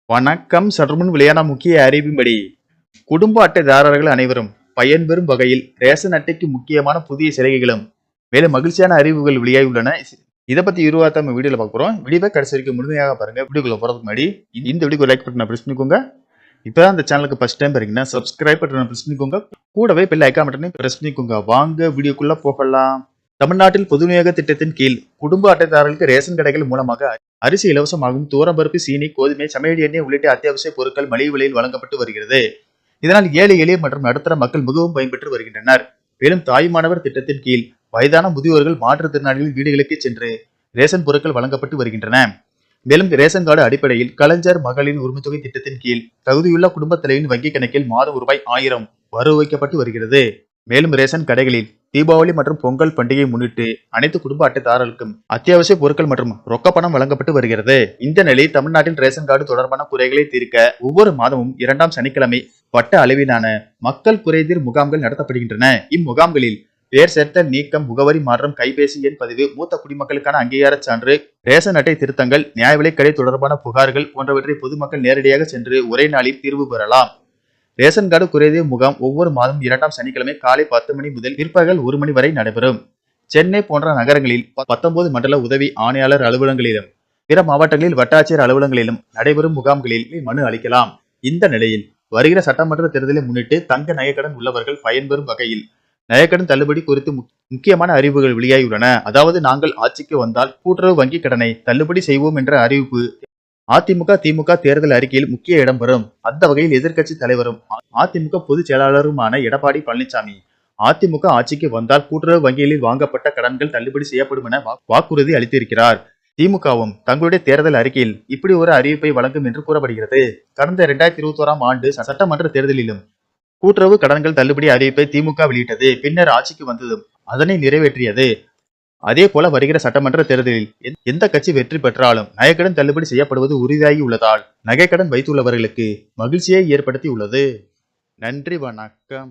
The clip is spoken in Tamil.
வணக்கம். சற்றுமுன் வெளியான முக்கிய அறிவின்படி குடும்ப அட்டைதாரர்கள் அனைவரும் பயன்பெறும் வகையில் ரேஷன் அட்டைக்கு முக்கியமான புதிய சலுகைகளும் மேலும் மகிழ்ச்சியான அறிவுகள் வெளியாகியுள்ளன. இதை பத்தி விரிவாக நம்ம வீடியோல பார்க்க போறோம். வீடியோவை கடைசி வரைக்கும் முழுமையாக பாருங்க. வீடியோக்குள்ள போறதுக்கு முன்னாடி இந்த வீடியோக்கு லைக் பட்டனை பிரஸ் பண்ணிக்கோங்க. இப்பதான் இந்த சேனலுக்கு ஃபர்ஸ்ட் டைம் பாருங்கன்னா சப்ஸ்கிரைப் பட்டனை பிரஸ் பண்ணிக்கோங்க. கூடவே பெல் ஐகான் பட்டனை பிரஸ் பண்ணிக்கோங்க. வாங்க வீடியோக்குள்ள போகலாம். தமிழ்நாட்டில் பொது விநியோக திட்டத்தின் கீழ் குடும்ப அட்டைதாரர்களுக்கு ரேஷன் கடைகள் மூலமாக அரிசி இலவசமாகவும் தூரம்பருப்பு, சீனி, கோதுமை, சமையல் எண்ணெய் உள்ளிட்ட அத்தியாவசிய பொருட்கள் மலிவு விலையில் வழங்கப்பட்டு வருகிறது. இதனால் ஏழை எளிய மற்றும் நடுத்தர மக்கள் மிகவும் பயன்பெற்று வருகின்றனர். மேலும் தாய்மானவர் திட்டத்தின் கீழ் வயதான முதியோர்கள், மாற்றுத்திறனாளிகள் வீடுகளுக்கு சென்று ரேஷன் பொருட்கள் வழங்கப்பட்டு வருகின்றன. மேலும் ரேஷன் கார்டு அடிப்படையில் கலைஞர் மகளிர் உரிமைத்தொகை திட்டத்தின் கீழ் தகுதியுள்ள குடும்ப தலைவின் வங்கி கணக்கில் மாதம் ரூபாய் 1000 வரவு வைக்கப்பட்டு வருகிறது. மேலும் ரேஷன் கடைகளில் தீபாவளி மற்றும் பொங்கல் பண்டிகையை முன்னிட்டு அனைத்து குடும்ப அட்டைதாரர்களுக்கும் அத்தியாவசிய பொருட்கள் மற்றும் ரொக்க பணம் வழங்கப்பட்டு வருகிறது. இந்த நிலையில் தமிழ்நாட்டில் ரேஷன் கார்டு தொடர்பான குறைகளை தீர்க்க ஒவ்வொரு மாதமும் 2ஆம் சனிக்கிழமை வட்ட அளவிலான மக்கள் குறைதீர் முகாம்கள் நடத்தப்படுகின்றன. இம்முகாம்களில் பெயர் சேர்த்தல், நீக்கம், முகவரி மாற்றம், கைபேசி எண் பதிவு, மூத்த குடிமக்களுக்கான அங்கீகார சான்று, ரேஷன் அட்டை திருத்தங்கள், நியாய விலைக் கடை தொடர்பான புகார்கள் போன்றவற்றை பொதுமக்கள் நேரடியாக சென்று ஒரே நாளில் தீர்வு பெறலாம். ரேஷன் கார்டு குறைதீர் முகாம் ஒவ்வொரு மாதம் 2ஆம் சனிக்கிழமை காலை 10 மணி முதல் பிற்பகல் 1 மணி வரை நடைபெறும். சென்னை போன்ற நகரங்களில் 19 மண்டல உதவி ஆணையாளர் அலுவலகங்களிலும் பிற மாவட்டங்களில் வட்டாட்சியர் அலுவலகங்களிலும் நடைபெறும் முகாம்களில் மனு அளிக்கலாம். இந்த நிலையில் வருகிற சட்டமன்ற தேர்தலை முன்னிட்டு தங்க நகைக்கடன் உள்ளவர்கள் பயன்பெறும் வகையில் நகைக்கடன் தள்ளுபடி குறித்து முக்கியமான அறிவிப்புகள் வெளியாகியுள்ளன. அதாவது, நாங்கள் ஆட்சிக்கு வந்தால் கூட்டுறவு வங்கி கடனை தள்ளுபடி செய்வோம் என்ற அறிவிப்பு அதிமுக திமுக தேர்தல் அறிக்கையில் முக்கிய இடம் பெறும். அந்த வகையில் எதிர்க்கட்சி தலைவரும் அதிமுக பொதுச் செயலாளருமான எடப்பாடி பழனிசாமி அதிமுக ஆட்சிக்கு வந்தால் கூட்டுறவு வங்கிகளில் வாங்கப்பட்ட கடன்கள் தள்ளுபடி செய்யப்படும் என வாக்குறுதி அளித்திருக்கிறார். திமுகவும் தங்களுடைய தேர்தல் அறிக்கையில் இப்படி ஒரு அறிவிப்பை வழங்கும் என்று கூறப்படுகிறது. கடந்த 2021ஆம் ஆண்டு சட்டமன்ற தேர்தலிலும் கூட்டுறவு கடன்கள் தள்ளுபடி அறிவிப்பை திமுக வெளியிட்டது. பின்னர் ஆட்சிக்கு வந்ததும் அதனை நிறைவேற்றியது. அதே போல வருகிற சட்டமன்ற தேர்தலில் எந்த கட்சி வெற்றி பெற்றாலும் நகைக்கடன் தள்ளுபடி செய்யப்படுவது உறுதியாகி உள்ளதால் நகைக்கடன் வைத்துள்ளவர்களுக்கு மகிழ்ச்சியை ஏற்படுத்தி உள்ளது. நன்றி, வணக்கம்.